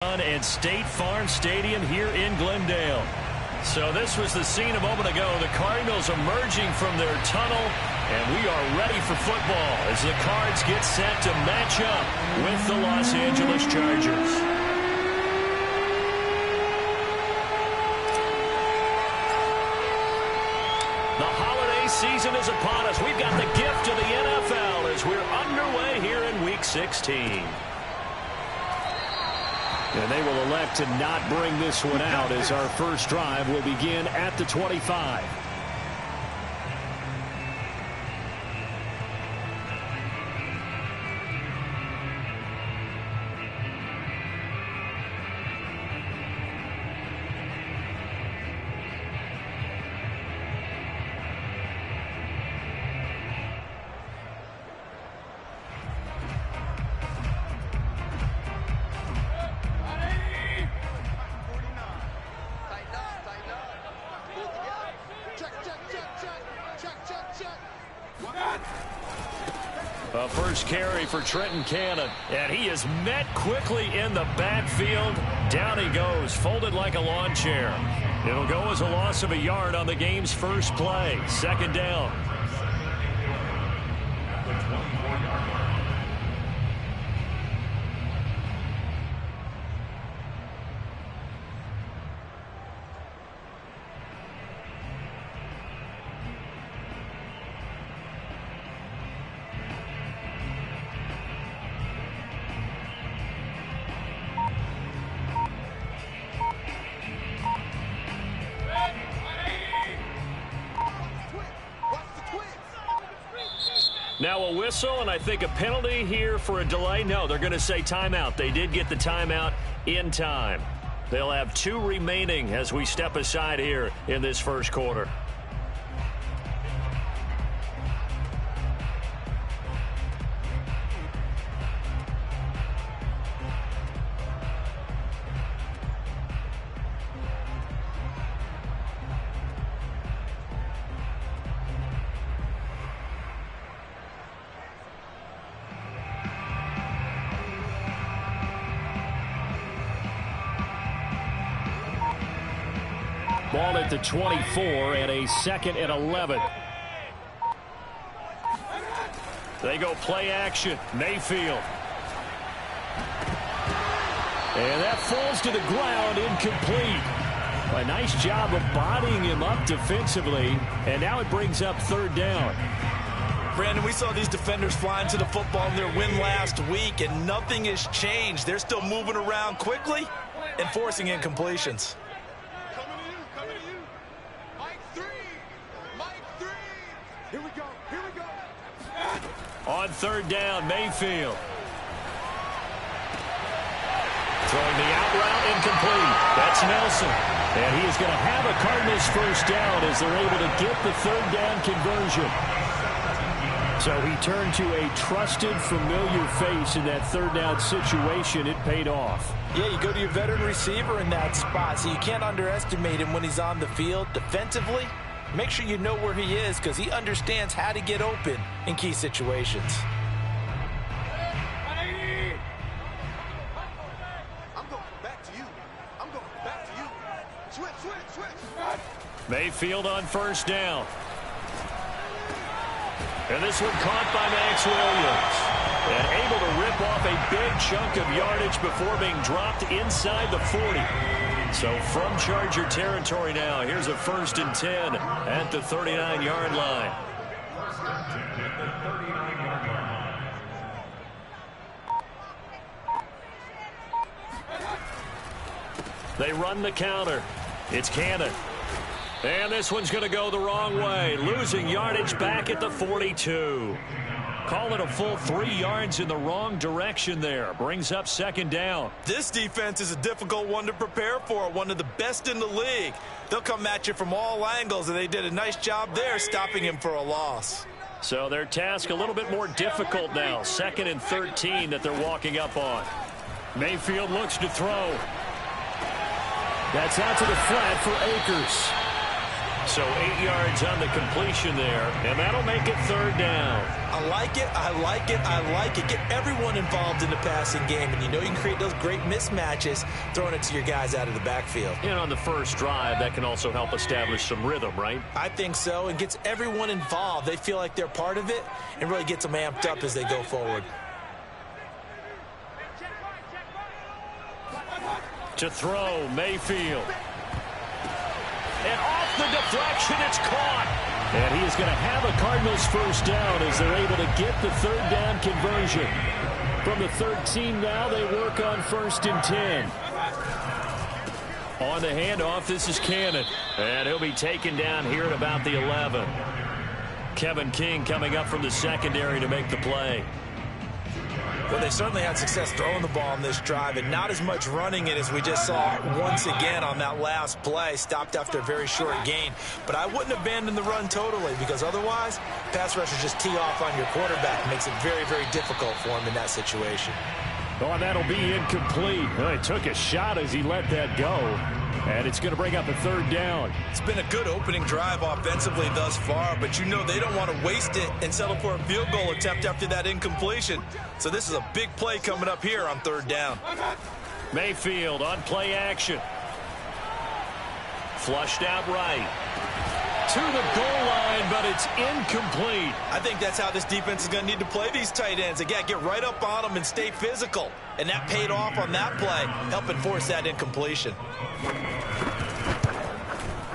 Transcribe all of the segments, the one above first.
At State Farm Stadium here in Glendale. So this was the scene a moment ago. The Cardinals emerging from their tunnel, and we are ready for football as the Cards get set to match up with the Los Angeles Chargers. The holiday season is upon us. We've got the gift of the NFL as we're underway here in Week 16. And they will elect to not bring this one out as our first drive will begin at the 25. A first carry for Trenton Cannon, and he is met quickly in the backfield. Down he goes, folded like a lawn chair. It'll go as a loss of a yard on the game's first play. Second down. Now a whistle, and I think a penalty here for a delay. No, they're going to say timeout. They did get the timeout in time. They'll have 2 remaining as we step aside here in this first quarter. Ball at the 24 and a 2nd and 11. They go play action. Mayfield. And that falls to the ground, incomplete. A nice job of bodying him up defensively, and now it brings up 3rd down. Brandon, we saw these defenders flying to the football in their win last week, and nothing has changed. They're still moving around quickly and forcing incompletions. On 3rd down, Mayfield. Throwing the out route, incomplete. That's Nelson. And he is going to have a Cardinals first down as they're able to get the 3rd down conversion. So he turned to a trusted, familiar face in that 3rd down situation. It paid off. Yeah, you go to your veteran receiver in that spot, so you can't underestimate him when he's on the field. Defensively, make sure you know where he is because he understands how to get open in key situations. Mayfield on 1st down. And this one caught by Max Williams. And able to rip off a big chunk of yardage before being dropped inside the 40. So from Charger territory now, here's a 1st and 10 at the 39-yard line. They run the counter. It's Cannon. And this one's going to go the wrong way. Losing yardage back at the 42. Call it a full 3 yards in the wrong direction there. Brings up 2nd down. This defense is a difficult one to prepare for. One of the best in the league. They'll come at you from all angles, and they did a nice job there stopping him for a loss. So their task a little bit more difficult now. 2nd and 13 that they're walking up on. Mayfield looks to throw. That's out to the flat for Akers. So 8 yards on the completion there, and that'll make it third down. I like it, I like it, I like it. Get everyone involved in the passing game, and you know you can create those great mismatches throwing it to your guys out of the backfield. And on the first drive, that can also help establish some rhythm, right? I think so, and gets everyone involved. They feel like they're part of it, and really gets them amped up as they go forward. To throw, Mayfield. And off the deflection, it's caught. And he is going to have a Cardinals first down as they're able to get the third down conversion. From the 13 now, they work on 1st and 10. On the handoff, this is Cannon. And he'll be taken down here at about the 11. Kevin King coming up from the secondary to make the play. Well, they certainly had success throwing the ball on this drive, and not as much running it as we just saw once again on that last play. Stopped after a very short gain. But I wouldn't abandon the run totally, because otherwise, pass rushers just tee off on your quarterback. It makes it very, very difficult for him in that situation. Oh, that'll be incomplete. Well, he took a shot as he let that go. And it's going to bring up a third down. It's been a good opening drive offensively thus far, but you know they don't want to waste it and settle for a field goal attempt after that incompletion. So this is a big play coming up here on third down. Mayfield on play action. Flushed out right. To the goal line, but it's incomplete. I think that's how this defense is going to need to play these tight ends. Again, get right up on them and stay physical. And that paid off on that play, helping force that incompletion.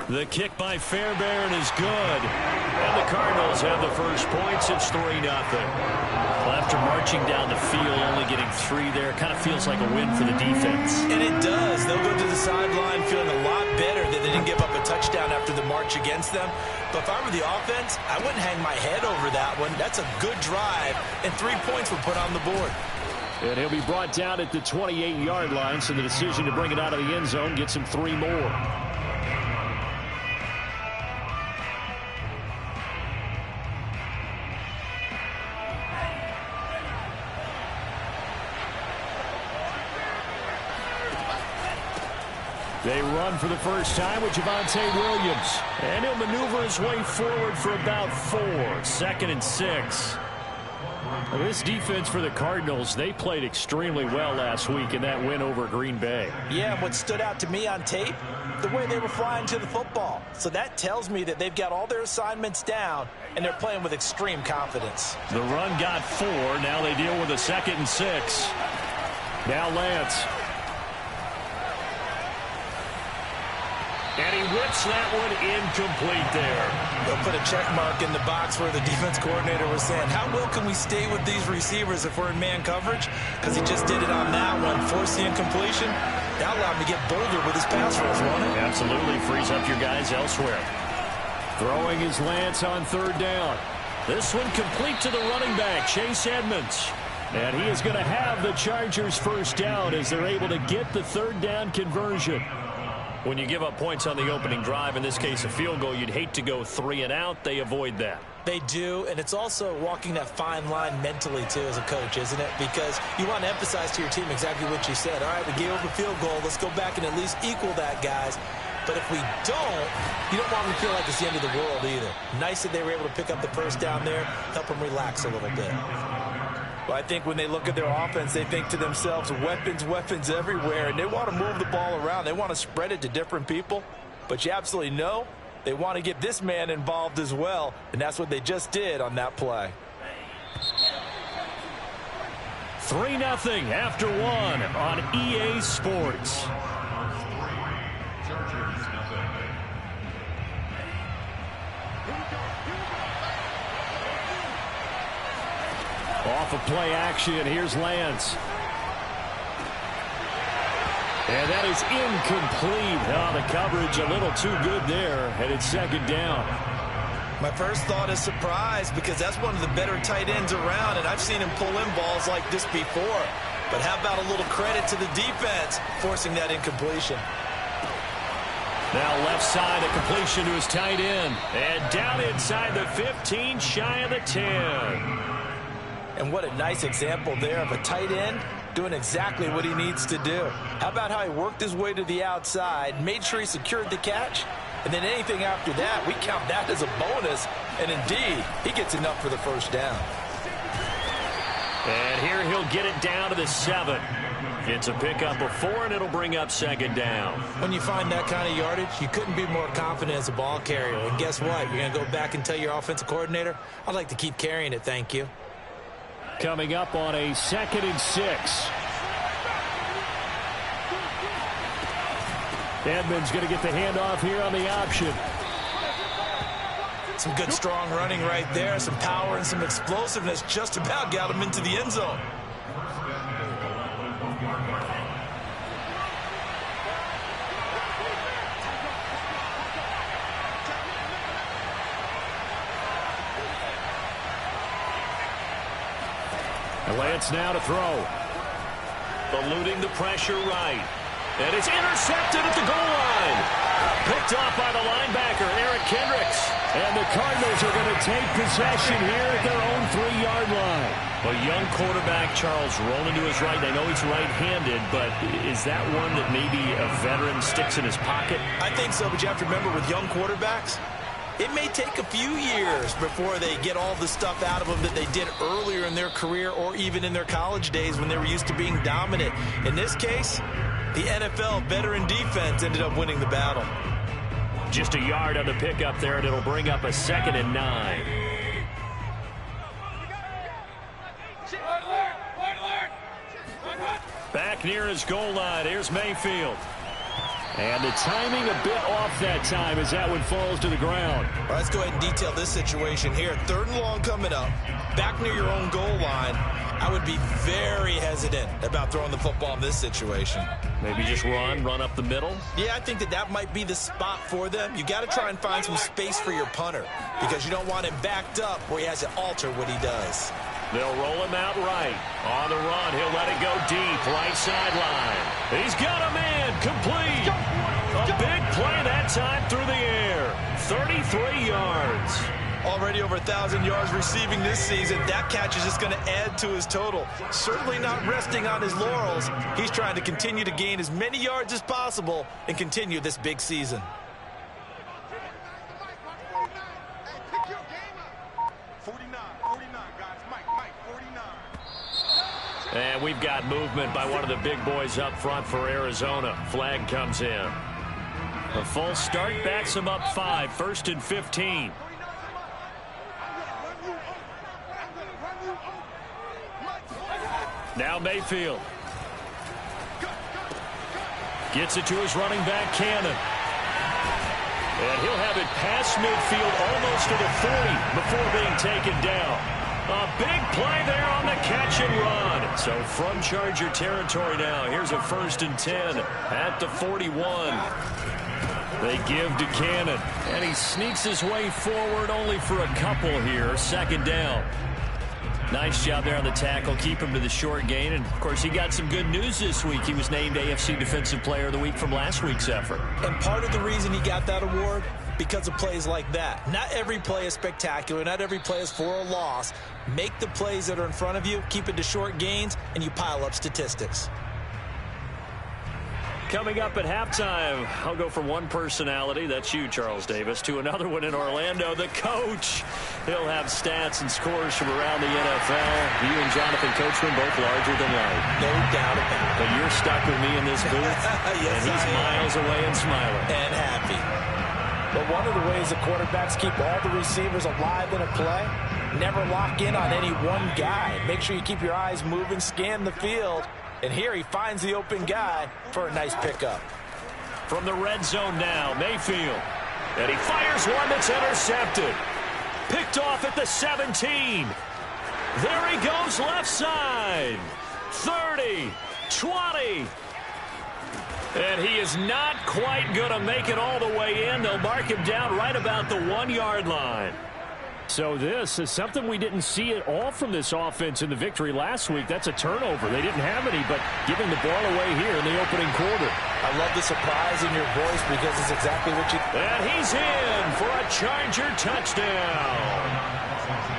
The kick by Fairbairn is good. And the Cardinals have the first points. It's 3-0. Well, after marching down the field, only getting 3 there, kind of feels like a win for the defense. And it does. They'll go to the sideline feeling a lot better that they didn't give up a touchdown after the march against them. But if I were the offense, I wouldn't hang my head over that one. That's a good drive, and 3 points were put on the board. And he'll be brought down at the 28-yard line, so the decision to bring it out of the end zone gets him 3 more. They run for the first time with Javonte Williams. And he'll maneuver his way forward for about 4. 2nd and 6. This defense for the Cardinals, they played extremely well last week in that win over Green Bay. Yeah, and what stood out to me on tape, the way they were flying to the football. So that tells me that they've got all their assignments down, and they're playing with extreme confidence. The run got 4. Now they deal with a 2nd and 6. Now Lance. And he whips that one incomplete there. They'll put a check mark in the box where the defense coordinator was saying, how well can we stay with these receivers if we're in man coverage? Because he just did it on that one. Forced the incompletion. That allowed him to get bolder with his pass rush, won't it? Absolutely. Frees up your guys elsewhere. Throwing his Lance on third down. This one complete to the running back, Chase Edmonds. And he is going to have the Chargers first down as they're able to get the third down conversion. When you give up points on the opening drive, in this case a field goal, you'd hate to go 3 and out. They avoid that. They do, and it's also walking that fine line mentally, too, as a coach, isn't it? Because you want to emphasize to your team exactly what you said. All right, we gave up a field goal. Let's go back and at least equal that, guys. But if we don't, you don't want them to feel like it's the end of the world either. Nice that they were able to pick up the first down there, help them relax a little bit. Well, I think when they look at their offense, they think to themselves, weapons, weapons everywhere, and they want to move the ball around. They want to spread it to different people, but you absolutely know they want to get this man involved as well, and that's what they just did on that play. 3-0 after 1 on EA Sports. Off of play action, here's Lance. And that is incomplete. Oh, the coverage a little too good there, and it's 2nd down. My first thought is surprise, because that's one of the better tight ends around, and I've seen him pull in balls like this before. But how about a little credit to the defense forcing that incompletion? Now left side, a completion to his tight end. And down inside the 15, shy of the 10. And what a nice example there of a tight end doing exactly what he needs to do. How about how he worked his way to the outside, made sure he secured the catch, And then anything after that, we count that as a bonus. And indeed, he gets enough for the first down. And here he'll get it down to the 7. It's a pickup of 4, and it'll bring up second down. When you find that kind of yardage, you couldn't be more confident as a ball carrier. And guess what? You're going to go back and tell your offensive coordinator, I'd like to keep carrying it, thank you. Coming up on a 2nd and 6. Edmonds going to get the handoff here on the option. Some good strong running right there. Some power and some explosiveness. Just about got him into the end zone. Lance now to throw. Eluding the pressure right. And it's intercepted at the goal line. Picked off by the linebacker, Eric Kendricks. And the Cardinals are going to take possession here at their own 3-yard line. A young quarterback, Charles, rolling to his right. I know he's right-handed, but is that one that maybe a veteran sticks in his pocket? I think so, but you have to remember with young quarterbacks, it may take a few years before they get all the stuff out of them that they did earlier in their career or even in their college days when they were used to being dominant. In this case, the NFL veteran defense ended up winning the battle. Just a yard on the pickup there, and it'll bring up a 2nd and 9. Back near his goal line. Here's Mayfield. And the timing a bit off that time as that one falls to the ground. All right, let's go ahead and detail this situation here. 3rd and long coming up. Back near your own goal line. I would be very hesitant about throwing the football in this situation. Maybe just run up the middle? Yeah, I think that might be the spot for them. You got to try and find some space for your punter because you don't want him backed up where he has to alter what he does. They'll roll him out right. On the run, he'll let it go deep, right sideline. He's got a man, complete. A big play that time through the air. 33 yards. Already over 1,000 yards receiving this season. That catch is just going to add to his total. Certainly not resting on his laurels. He's trying to continue to gain as many yards as possible and continue this big season. And we've got movement by one of the big boys up front for Arizona. Flag comes in. A full start backs him up 5. 1st and 15. Now Mayfield. Gets it to his running back, Cannon. And he'll have it past midfield almost to the 40 before being taken down. A big play there on the catch and run. So from Charger territory now, here's a 1st and 10 at the 41. They give to Cannon. And he sneaks his way forward only for a couple here. 2nd down. Nice job there on the tackle. Keep him to the short gain. And, of course, he got some good news this week. He was named AFC Defensive Player of the Week from last week's effort. And part of the reason he got that award, because of plays like that. Not every play is spectacular. Not every play is for a loss. Make the plays that are in front of you, keep it to short gains, and you pile up statistics. Coming up at halftime, I'll go from one personality, that's you, Charles Davis, to another one in Orlando, the coach. He'll have stats and scores from around the NFL. You and Jonathan Coachman both larger than life. No doubt about it. But you're stuck with me in this booth, yes, and he's miles away and smiling. And happy. But one of the ways the quarterbacks keep all the receivers alive in a play, never lock in on any one guy. Make sure you keep your eyes moving, scan the field. And here he finds the open guy for a nice pickup. From the red zone now, Mayfield. And he fires one that's intercepted. Picked off at the 17. There he goes left side. 30, 20. And he is not quite going to make it all the way in. They'll mark him down right about the 1-yard line. So this is something we didn't see at all from this offense in the victory last week. That's a turnover. They didn't have any, but giving the ball away here in the opening quarter. I love the surprise in your voice because it's exactly what you... And he's in for a Charger touchdown.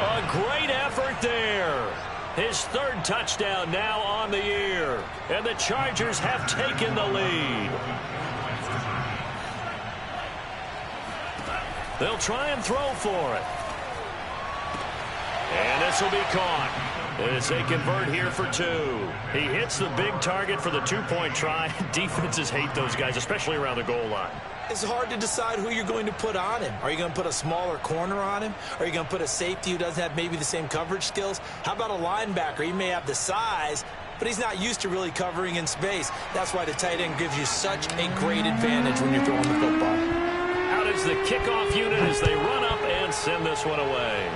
A great effort there. His 3rd touchdown now on the year. And the Chargers have taken the lead. They'll try and throw for it. And this will be caught as they convert here for 2. He hits the big target for the 2-point try. Defenses hate those guys, especially around the goal line. It's hard to decide who you're going to put on him. Are you going to put a smaller corner on him? Are you going to put a safety who doesn't have maybe the same coverage skills? How about a linebacker? He may have the size, but he's not used to really covering in space. That's why the tight end gives you such a great advantage when you're throwing the football. Out is the kickoff unit as they run up and send this one away.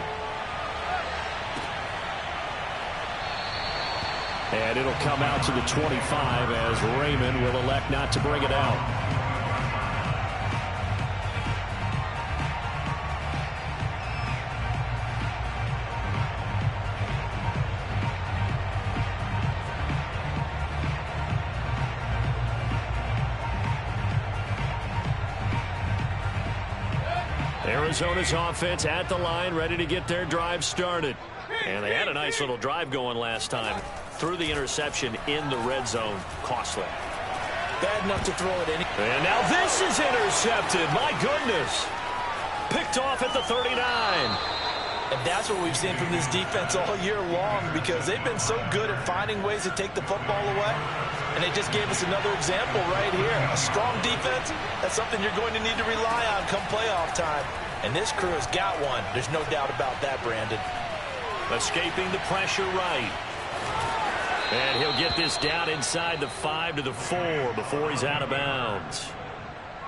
And it'll come out to the 25 as Raymond will elect not to bring it out. Arizona's offense at the line, ready to get their drive started. And they had a nice little drive going last time. Threw the interception in the red zone. Costly. Bad enough to throw it in. And now this is intercepted. My goodness. Picked off at the 39. And that's what we've seen from this defense all year long, because they've been so good at finding ways to take the football away. And they just gave us another example right here. A strong defense, that's something you're going to need to rely on come playoff time. And this crew has got one. There's no doubt about that, Brandon. Escaping the pressure right. And he'll get this down inside the 5 to the 4 before he's out of bounds.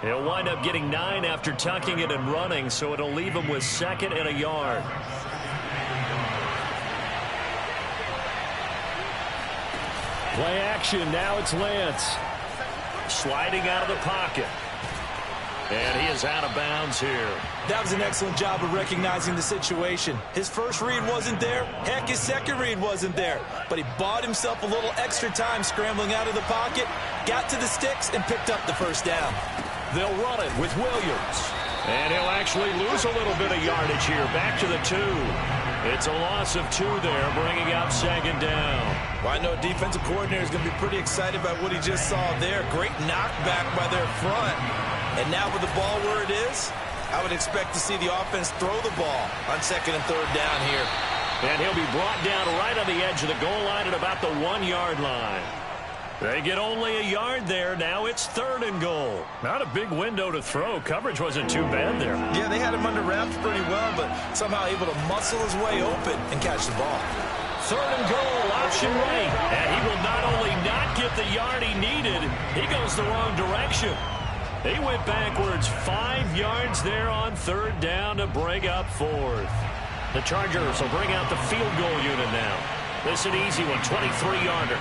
He'll wind up getting 9 after tucking it and running, so it'll leave him with 2nd and a yard. Play action. Now it's Lance. Sliding out of the pocket. And he is out of bounds here. That was an excellent job of recognizing the situation. His first read wasn't there. Heck, his second read wasn't there. But he bought himself a little extra time scrambling out of the pocket, got to the sticks, and picked up the first down. They'll run it with Williams. And he'll actually lose a little bit of yardage here. Back to the 2. It's a loss of 2 there, bringing out 2nd down. Well, I know defensive coordinator is going to be pretty excited about what he just saw there. Great knockback by their front. And now with the ball where it is, I would expect to see the offense throw the ball on 2nd and 3rd down here. And he'll be brought down right on the edge of the goal line at about the 1-yard line. They get only a yard there. Now it's 3rd and goal. Not a big window to throw. Coverage wasn't too bad there. Yeah, they had him under wraps pretty well, but somehow able to muscle his way open and catch the ball. 3rd and goal, option right. And he will not only not get the yard he needed, he goes the wrong direction. He went backwards 5 yards there on 3rd down to bring up 4th. The Chargers will bring out the field goal unit now. This is an easy one, 23-yarder.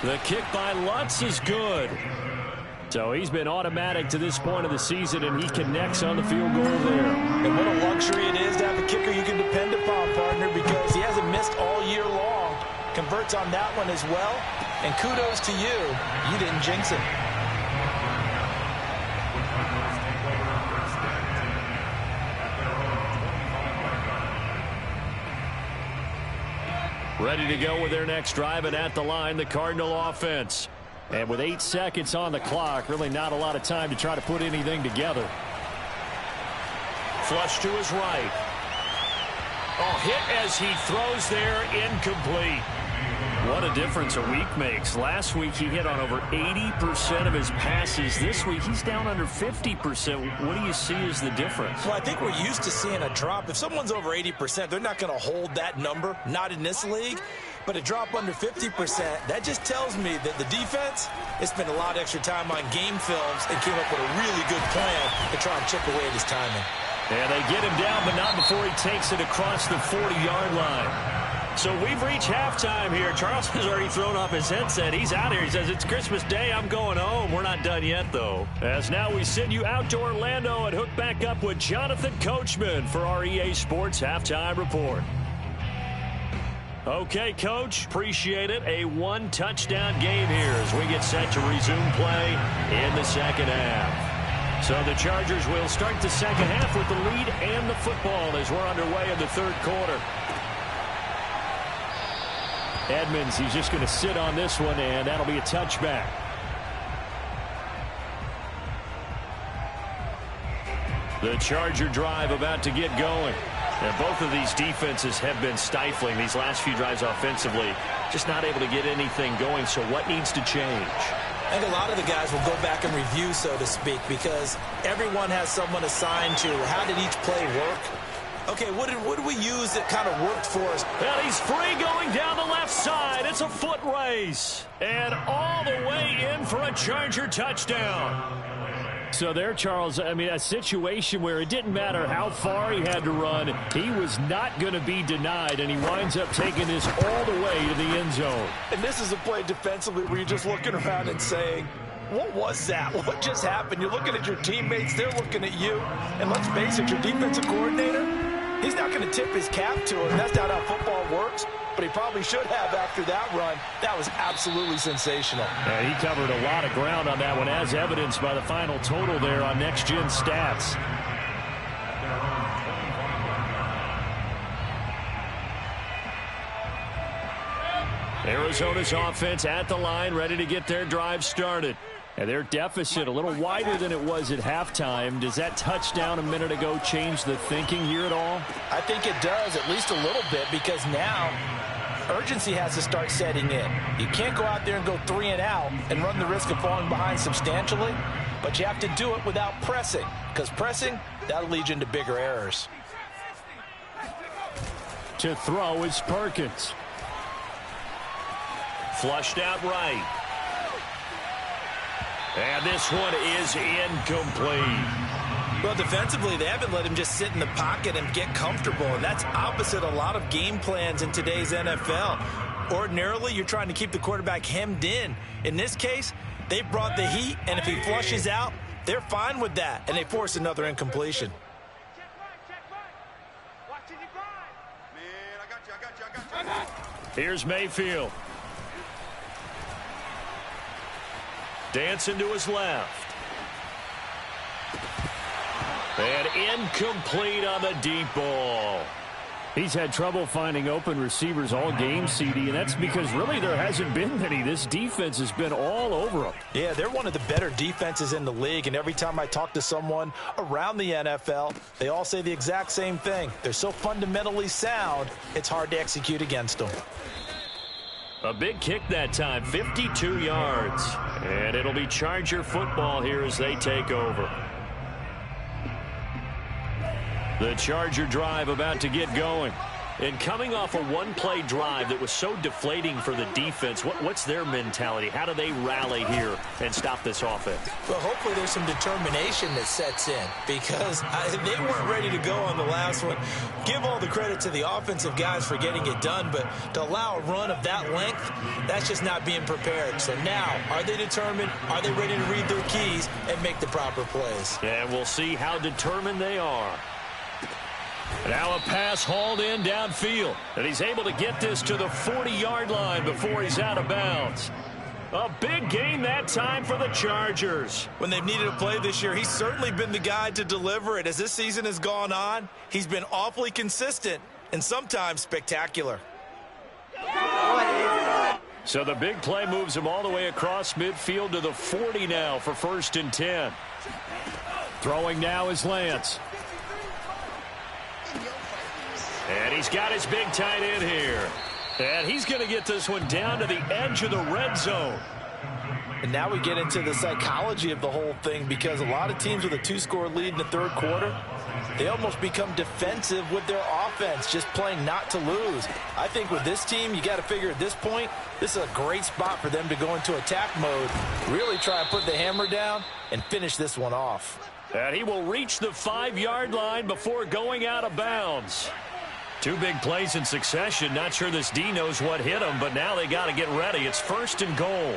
The kick by Lutz is good. So he's been automatic to this point of the season, and he connects on the field goal there. And what a luxury it is to have a kicker you can depend upon, partner, because he hasn't missed all year long. Converts on that one as well. And kudos to you. You didn't jinx it. Ready to go with their next drive, and at the line, the Cardinal offense. And with 8 seconds on the clock, really not a lot of time to try to put anything together. Flush to his right. Oh, hit as he throws there, incomplete. What a difference a week makes. Last week he hit on over 80% of his passes. This week he's down under 50%. What do you see as the difference? Well, I think we're used to seeing a drop. If someone's over 80%, they're not going to hold that number, not in this league. But a drop under 50%, that just tells me that the defense has spent a lot of extra time on game films and came up with a really good plan to try and chip away at his timing. And they get him down, but not before he takes it across the 40-yard line. So we've reached halftime here. Charles has already thrown off his headset. He's out here. He says, it's Christmas Day. I'm going home. We're not done yet, though. As now we send you out to Orlando and hook back up with Jonathan Coachman for our EA Sports Halftime Report. Okay, Coach, appreciate it. A 1-touchdown game here as we get set to resume play in the second half. So the Chargers will start the second half with the lead and the football as we're underway in the third quarter. Edmonds, he's just going to sit on this one, and that'll be a touchback. The Charger drive about to get going. And both of these defenses have been stifling these last few drives offensively. Just not able to get anything going, so what needs to change? I think a lot of the guys will go back and review, so to speak, because everyone has someone assigned to how did each play work. Okay, what did we use that kind of worked for us? Well, he's free going down the left side. It's a foot race. And all the way in for a Charger touchdown. So there, Charles, I mean, a situation where it didn't matter how far he had to run. He was not going to be denied, and he winds up taking this all the way to the end zone. And this is a play defensively where you're just looking around and saying, what was that? What just happened? You're looking at your teammates. They're looking at you. And let's face it, your defensive coordinator, he's not going to tip his cap to him. That's not how football works. But he probably should have after that run. That was absolutely sensational. Yeah, he covered a lot of ground on that one, as evidenced by the final total there on Next Gen Stats. Arizona's offense at the line, ready to get their drive started. And their deficit a little wider than it was at halftime. Does that touchdown a minute ago change the thinking here at all? I think it does, at least a little bit, because now urgency has to start setting in. You can't go out there and go 3 and out and run the risk of falling behind substantially, but you have to do it without pressing, because pressing, that'll lead you into bigger errors. To throw is Perkins. Flushed out right. And this one is incomplete. Well, defensively, they haven't let him just sit in the pocket and get comfortable, and that's opposite a lot of game plans in today's NFL. Ordinarily, you're trying to keep the quarterback hemmed in. In this case, they brought the heat, and if he flushes out, they're fine with that, and they force another incompletion. Here's Mayfield. Dancing to his left. And incomplete on the deep ball. He's had trouble finding open receivers all game, CD, and that's because really there hasn't been many. This defense has been all over them. Yeah, they're one of the better defenses in the league, and every time I talk to someone around the NFL, they all say the exact same thing. They're so fundamentally sound, it's hard to execute against them. A big kick that time, 52 yards. And it'll be Charger football here as they take over. The Charger drive about to get going. And coming off a one-play drive that was so deflating for the defense, what's their mentality? How do they rally here and stop this offense? Well, hopefully there's some determination that sets in, because they weren't ready to go on the last one. Give all the credit to the offensive guys for getting it done, but to allow a run of that length, that's just not being prepared. So now, are they determined? Are they ready to read their keys and make the proper plays? And we'll see how determined they are. Now a pass hauled in downfield, and he's able to get this to the 40-yard line before he's out of bounds. A big gain that time for the Chargers. When they've needed a play this year, he's certainly been the guy to deliver it. As this season has gone on, he's been awfully consistent and sometimes spectacular. So the big play moves him all the way across midfield to the 40 now for 1st and 10. Throwing now is Lance. And he's got his big tight end here. And he's going to get this one down to the edge of the red zone. And now we get into the psychology of the whole thing, because a lot of teams with a 2-score lead in the third quarter, they almost become defensive with their offense, just playing not to lose. I think with this team, you got to figure at this point, this is a great spot for them to go into attack mode, really try and put the hammer down and finish this one off. And he will reach the 5-yard line before going out of bounds. 2 big plays in succession. Not sure this D knows what hit him, but now they got to get ready. It's 1st and goal.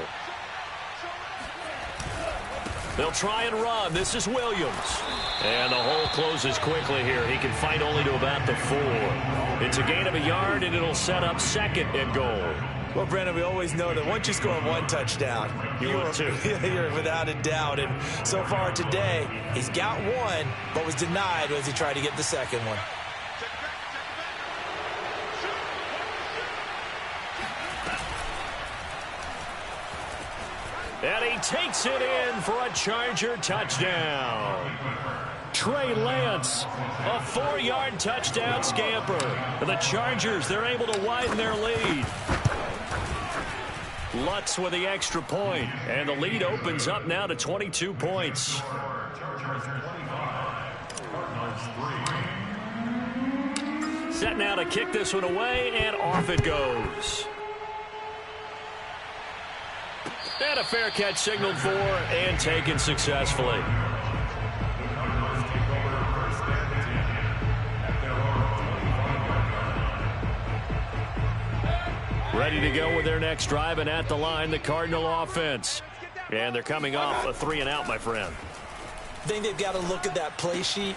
They'll try and run. This is Williams. And the hole closes quickly here. He can fight only to about the 4. It's a gain of a yard, and it'll set up 2nd and goal. Well, Brennan, we always know that once you score 1 touchdown, you're without a doubt. And so far today, he's got 1, but was denied as he tried to get the 2nd one. And he takes it in for a Charger touchdown. Trey Lance, a 4-yard touchdown scamper. The Chargers, they're able to widen their lead. Lutz with the extra point, and the lead opens up now to 22 points. Set now to kick this one away, and off it goes. And a fair catch signaled for and taken successfully. Ready to go with their next drive, and at the line, the Cardinal offense. And they're coming off a 3-and-out, my friend. I think they've got to look at that play sheet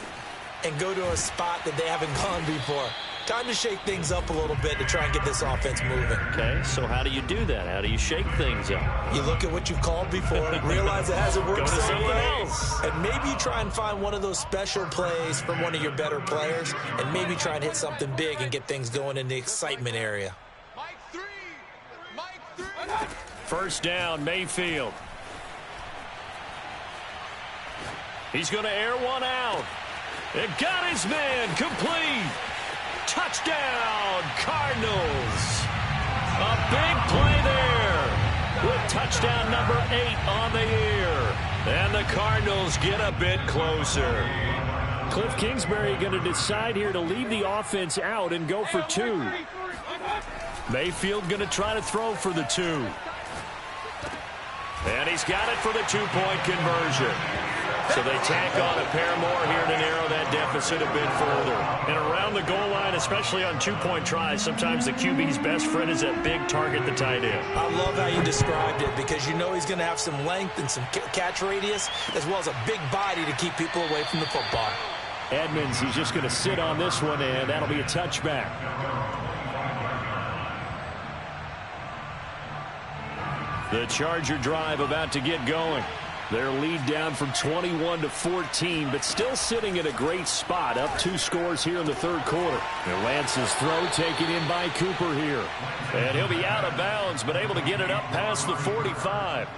and go to a spot that they haven't gone before. Time to shake things up a little bit to try and get this offense moving. Okay, so how do you do that? How do you shake things up? You look at what you've called before, realize it hasn't worked Go to something else. and maybe you try and find one of those special plays from one of your better players, and maybe try and hit something big and get things going in the excitement area. First down, Mayfield. He's going to air one out. It got his man complete. Touchdown, Cardinals. A big play there with touchdown number 8 on the year. And the Cardinals get a bit closer. Cliff Kingsbury going to decide here to leave the offense out and go for 2. Mayfield going to try to throw for the 2. And he's got it for the 2-point conversion. So they tack on a pair more here to narrow that deficit a bit further. And around the goal line, especially on 2-point tries, sometimes the QB's best friend is that big target, the tight end. I love how you described it, because you know he's going to have some length and some catch radius, as well as a big body to keep people away from the football. Edmonds, he's just going to sit on this one, and that'll be a touchback. The Charger drive about to get going. Their lead down from 21 to 14, but still sitting at a great spot, up 2 scores here in the third quarter. And Lance's throw taken in by Cooper here. And he'll be out of bounds, but able to get it up past the 45.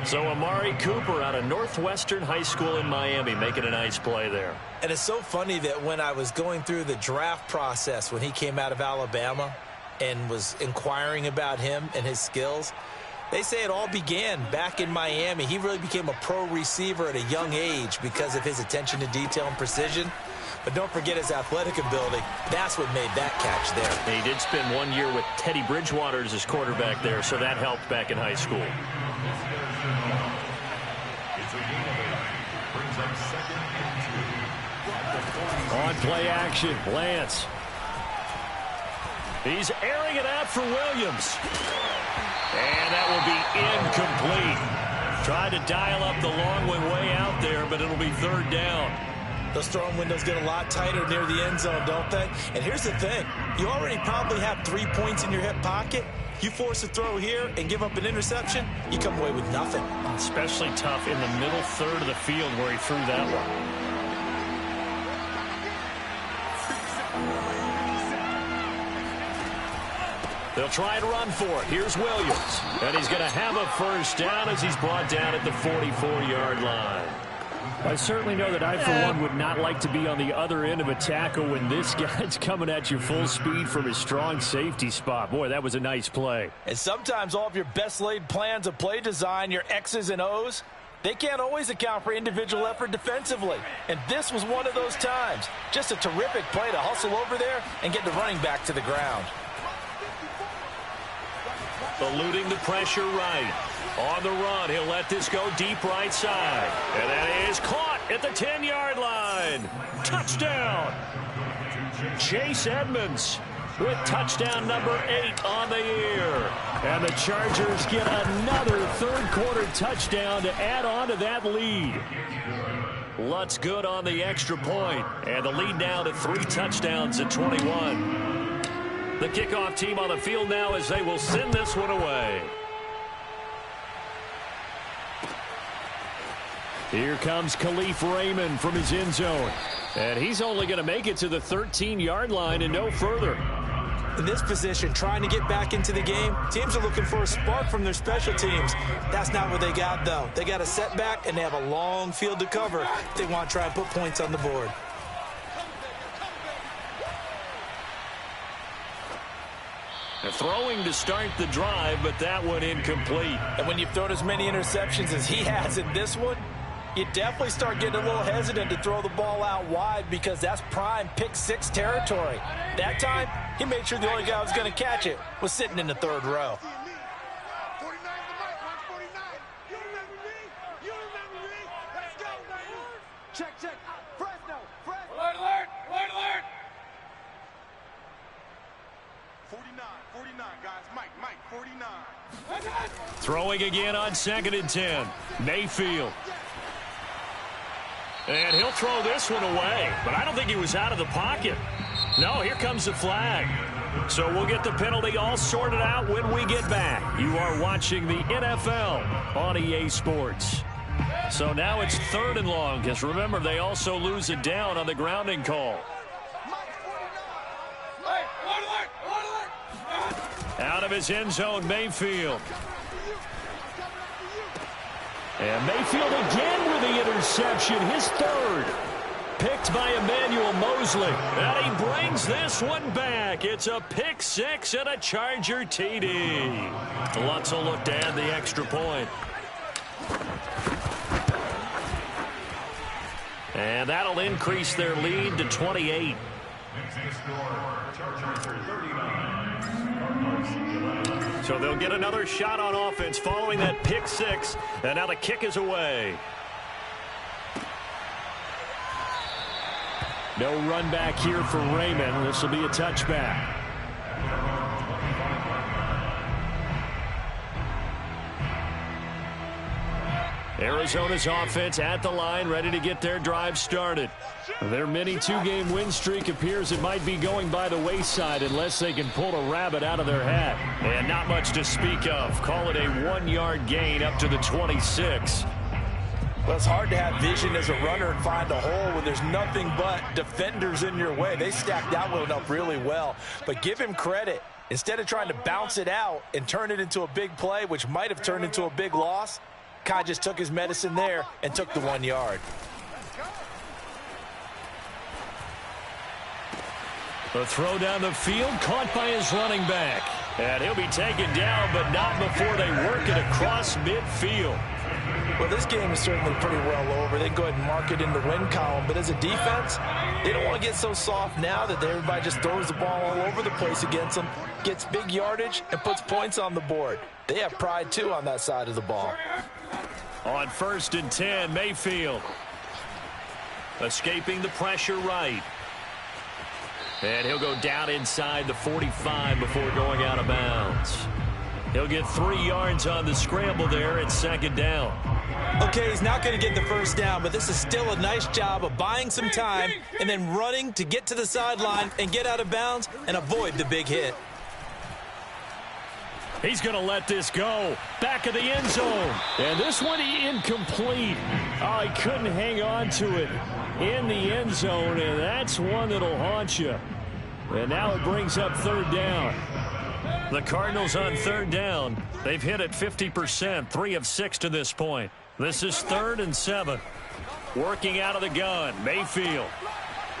So Amari Cooper out of Northwestern High School in Miami making a nice play there. And it's so funny that when I was going through the draft process when he came out of Alabama and was inquiring about him and his skills, they say it all began back in Miami. He really became a pro receiver at a young age because of his attention to detail and precision. But don't forget his athletic ability. That's what made that catch there. He did spend 1 year with Teddy Bridgewater as his quarterback there, so that helped back in high school. On play action, Lance. He's airing it out for Williams. And that will be incomplete. Tried to dial up the long one way out there, but it'll be third down. Those throwing windows get a lot tighter near the end zone, don't they? And here's the thing. You already probably have 3 points in your hip pocket. You force a throw here and give up an interception, you come away with nothing. Especially tough in the middle third of the field where he threw that one. They'll try and run for it. Here's Williams. And he's going to have a first down as he's brought down at the 44-yard line. I certainly know that I, for one, would not like to be on the other end of a tackle when this guy's coming at you full speed from his strong safety spot. Boy, that was a nice play. And sometimes all of your best laid plans of play design, your X's and O's, they can't always account for individual effort defensively. And this was one of those times. Just a terrific play to hustle over there and get the running back to the ground. Eluding the pressure right. On the run, he'll let this go deep right side. And that is caught at the 10-yard line. Touchdown. Chase Edmonds with touchdown number 8 on the year. And the Chargers get another third-quarter touchdown to add on to that lead. Lutz good on the extra point. And the lead now to 3 touchdowns at 21. The kickoff team on the field now as they will send this one away. Here comes Khalif Raymond from his end zone. And he's only going to make it to the 13-yard line and no further. In this position, trying to get back into the game, teams are looking for a spark from their special teams. That's not what they got, though. They got a setback, and they have a long field to cover if they want to try and put points on the board. They're throwing to start the drive, but that one incomplete. And when you've thrown as many interceptions as he has in this one, you definitely start getting a little hesitant to throw the ball out wide because that's prime pick-6 territory. That time, he made sure the only guy who was going to catch it was sitting in the third row. Check. Fresno. Alert. 49, guys. Mike, 49. Throwing again on 2nd and 10. Mayfield. And he'll throw this one away, but I don't think he was out of the pocket. No, here comes the flag. So we'll get the penalty all sorted out when we get back. You are watching the NFL on EA Sports. So now it's 3rd and long, because remember, they also lose it down on the grounding call. Out of his end zone, Mayfield. And Mayfield again with the interception, his 3rd. Picked by Emmanuel Mosley. And he brings this one back. It's a pick-6 and a Charger TD. Lutz will look to add the extra point. And that'll increase their lead to 28. So they'll get another shot on offense following that pick-6. And now the kick is away. No run back here for Raymond. This will be a touchback. Arizona's offense at the line, ready to get their drive started. Their mini 2-game win streak appears it might be going by the wayside unless they can pull a rabbit out of their hat. And not much to speak of. Call it a 1-yard gain up to the 26. Well, it's hard to have vision as a runner and find a hole when there's nothing but defenders in your way. They stacked that one up really well. But give him credit. Instead of trying to bounce it out and turn it into a big play, which might have turned into a big loss, Kai just took his medicine there and took the 1 yard. The throw down the field, caught by his running back. And he'll be taken down, but not before they work it across midfield. Well, this game is certainly pretty well over. They can go ahead and mark it in the win column. But as a defense, they don't want to get so soft now that everybody just throws the ball all over the place against them, gets big yardage, and puts points on the board. They have pride, too, on that side of the ball. On 1st and 10, Mayfield. Escaping the pressure right. And he'll go down inside the 45 before going out of bounds. He'll get 3 yards on the scramble there at 2nd down. Okay, he's not going to get the first down, but this is still a nice job of buying some time and then running to get to the sideline and get out of bounds and avoid the big hit. He's going to let this go. Back of the end zone. And this one incomplete. Oh, he couldn't hang on to it in the end zone, and that's one that'll haunt you. And now it brings up 3rd down. The Cardinals on 3rd down. They've hit it 50%, 3 of 6 to this point. This is 3rd and 7. Working out of the gun, Mayfield.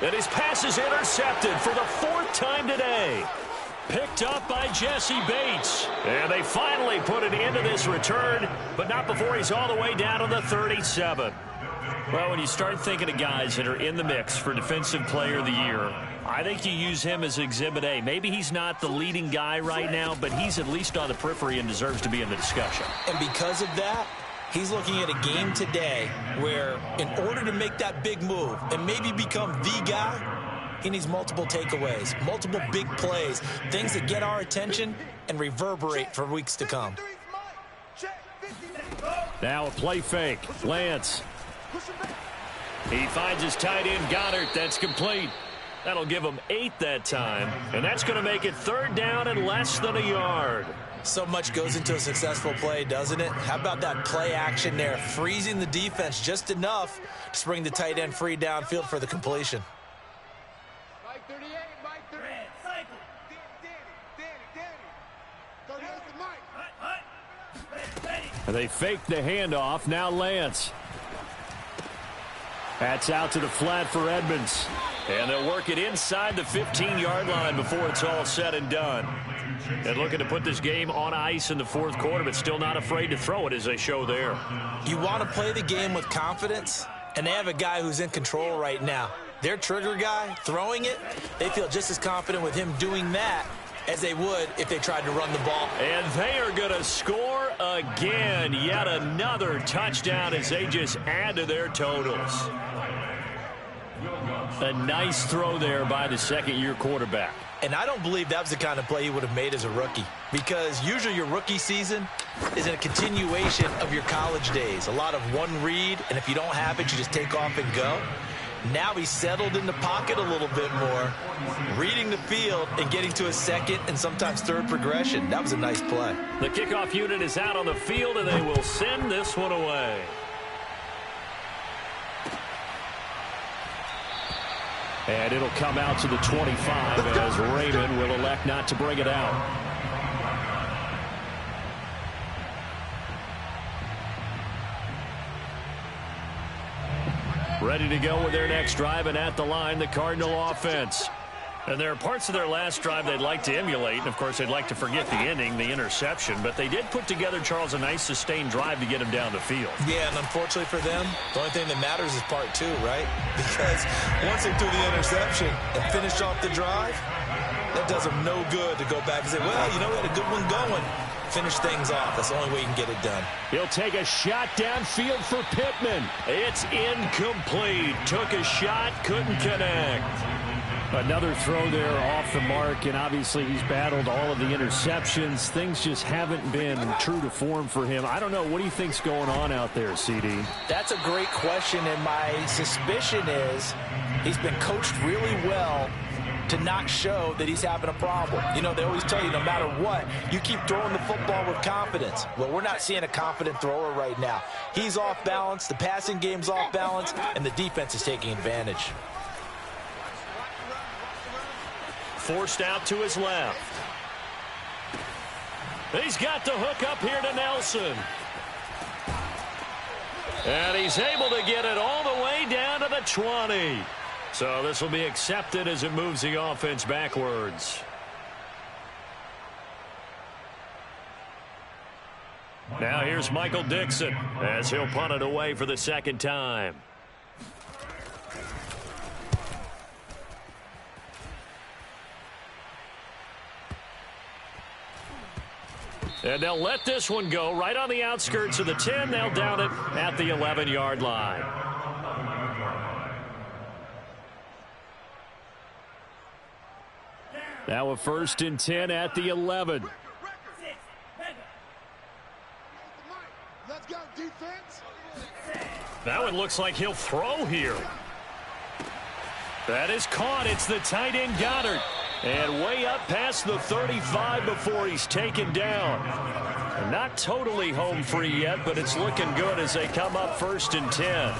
And his pass is intercepted for the 4th time today. Picked up by Jesse Bates. And they finally put an end to this return, but not before he's all the way down to the 37. Well, when you start thinking of guys that are in the mix for Defensive Player of the Year, I think you use him as Exhibit A. Maybe he's not the leading guy right now, but he's at least on the periphery and deserves to be in the discussion. And because of that, he's looking at a game today where in order to make that big move and maybe become the guy, he needs multiple takeaways, multiple big plays, things that get our attention and reverberate for weeks to come. Now a play fake. Lance. He finds his tight end, Goddard. That's complete. That'll give him 8 that time. And that's going to make it 3rd down and less than a yard. So much goes into a successful play, doesn't it? How about that play action there, freezing the defense just enough to bring the tight end free downfield for the completion. Mike 38, Mike 38. They fake the handoff. Now Lance. That's out to the flat for Edmonds. And they'll work it inside the 15-yard line before it's all said and done. And looking to put this game on ice in the fourth quarter, but still not afraid to throw it as they show there. You want to play the game with confidence, and they have a guy who's in control right now. Their trigger guy throwing it, they feel just as confident with him doing that as they would if they tried to run the ball. And they are going to score again. Yet another touchdown as they just add to their totals. A nice throw there by the second-year quarterback. And I don't believe that was the kind of play he would have made as a rookie, because usually your rookie season is a continuation of your college days. A lot of one read, and if you don't have it, you just take off and go. Now he's settled in the pocket a little bit more, reading the field and getting to a second and sometimes third progression. That was a nice play. The kickoff unit is out on the field, and they will send this one away. And it'll come out to the 25 as Raymond will elect not to bring it out. Ready to go with their next drive, and at the line, the Cardinal offense. And there are parts of their last drive they'd like to emulate, and of course they'd like to forget the ending, the interception, but they did put together, Charles, a nice sustained drive to get him down the field. Yeah, and unfortunately for them, the only thing that matters is part two, right? Because once they threw the interception and finished off the drive, that does them no good to go back and say, well, you know, we had a good one going. Finish things off. That's the only way you can get it done. He'll take a shot downfield for Pittman. It's incomplete. Took a shot, couldn't connect. Another throw there off the mark, and obviously he's battled all of the interceptions. Things just haven't been true to form for him. I don't know. What do you think's going on out there, CD? That's a great question, and my suspicion is he's been coached really well to not show that he's having a problem. You know, they always tell you no matter what, you keep throwing the football with confidence. Well, we're not seeing a confident thrower right now. He's off balance, the passing game's off balance, and the defense is taking advantage. Forced out to his left. He's got the hook up here to Nelson. And he's able to get it all the way down to the 20. So this will be accepted as it moves the offense backwards. Now here's Michael Dixon as he'll punt it away for the second time. And they'll let this one go right on the outskirts of the 10. They'll down it at the 11-yard line. Now a 1st and 10 at the 11. Let's go, defense. That one looks like he'll throw here. That is caught. It's the tight end Goddard. And way up past the 35 before he's taken down. Not totally home free yet, but it's looking good as they come up 1st and 10.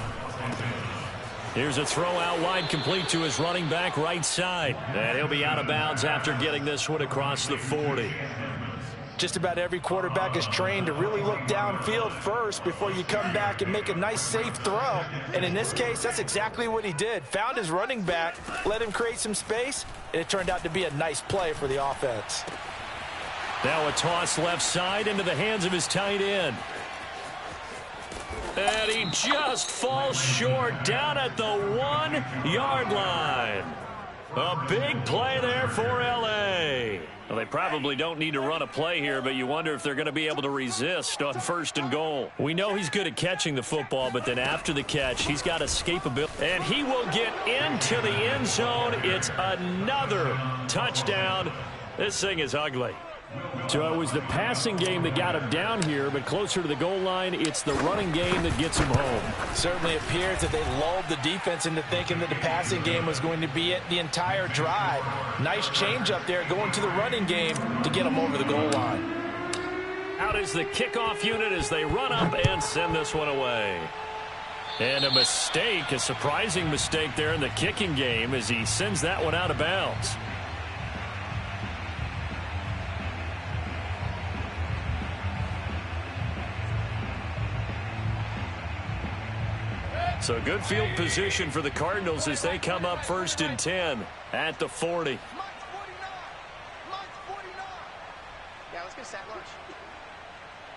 Here's a throw out wide, complete to his running back right side. And he'll be out of bounds after getting this one across the 40. Just about every quarterback is trained to really look downfield first before you come back and make a nice, safe throw. And in this case, that's exactly what he did. Found his running back, let him create some space, and it turned out to be a nice play for the offense. Now a toss left side into the hands of his tight end. And he just falls short down at the 1-yard line. A big play there for L.A. Well, they probably don't need to run a play here, but you wonder if they're going to be able to resist on 1st and goal. We know he's good at catching the football, but then after the catch, he's got escapability. And he will get into the end zone. It's another touchdown. This thing is ugly. So it was the passing game that got him down here, but closer to the goal line, it's the running game that gets him home. Certainly appears that they lulled the defense into thinking that the passing game was going to be it the entire drive. Nice change up there going to the running game to get him over the goal line. Out is the kickoff unit as they run up and send this one away. And a mistake, a surprising mistake there in the kicking game as he sends that one out of bounds. So good field position for the Cardinals as they come up 1st and 10 at the 40. Mike's 49. Mike's 49. Yeah, let's get sat lunch.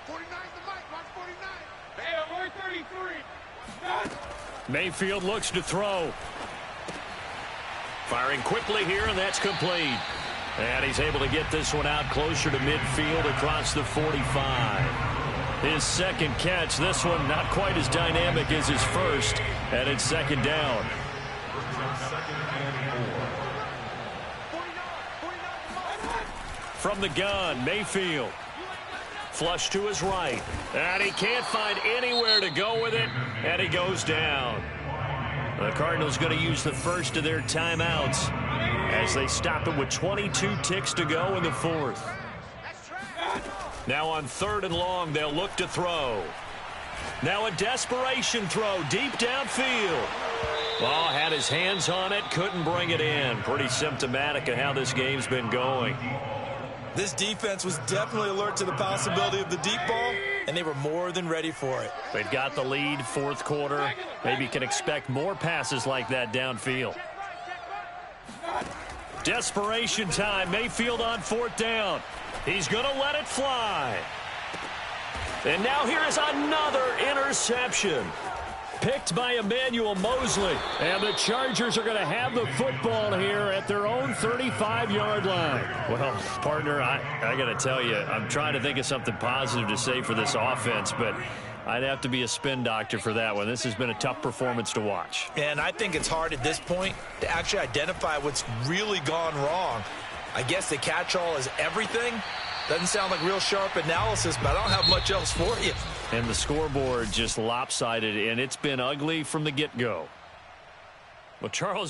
49's the Mike. Mike's 49. Hey, we're 33. Mayfield looks to throw. Firing quickly here, and that's complete. And he's able to get this one out closer to midfield across the 45. His second catch, this one not quite as dynamic as his first, and it's 2nd down. From the gun, Mayfield. Flush to his right, and he can't find anywhere to go with it, and he goes down. The Cardinals going to use the first of their timeouts as they stop it with 22 ticks to go in the 4th. Now on 3rd and long, they'll look to throw. Now a desperation throw deep downfield. Ball had his hands on it, couldn't bring it in. Pretty symptomatic of how this game's been going. This defense was definitely alert to the possibility of the deep ball, and they were more than ready for it. They've got the lead, 4th quarter. Maybe can expect more passes like that downfield. Desperation time. Mayfield on 4th down. He's going to let it fly. And now here is another interception. Picked by Emmanuel Mosley. And the Chargers are going to have the football here at their own 35-yard line. Well, partner, I got to tell you, I'm trying to think of something positive to say for this offense, but I'd have to be a spin doctor for that one. This has been a tough performance to watch. And I think it's hard at this point to actually identify what's really gone wrong. I guess the catch-all is everything. Doesn't sound like real sharp analysis, but I don't have much else for you. And the scoreboard just lopsided, and it's been ugly from the get-go. Well, Charles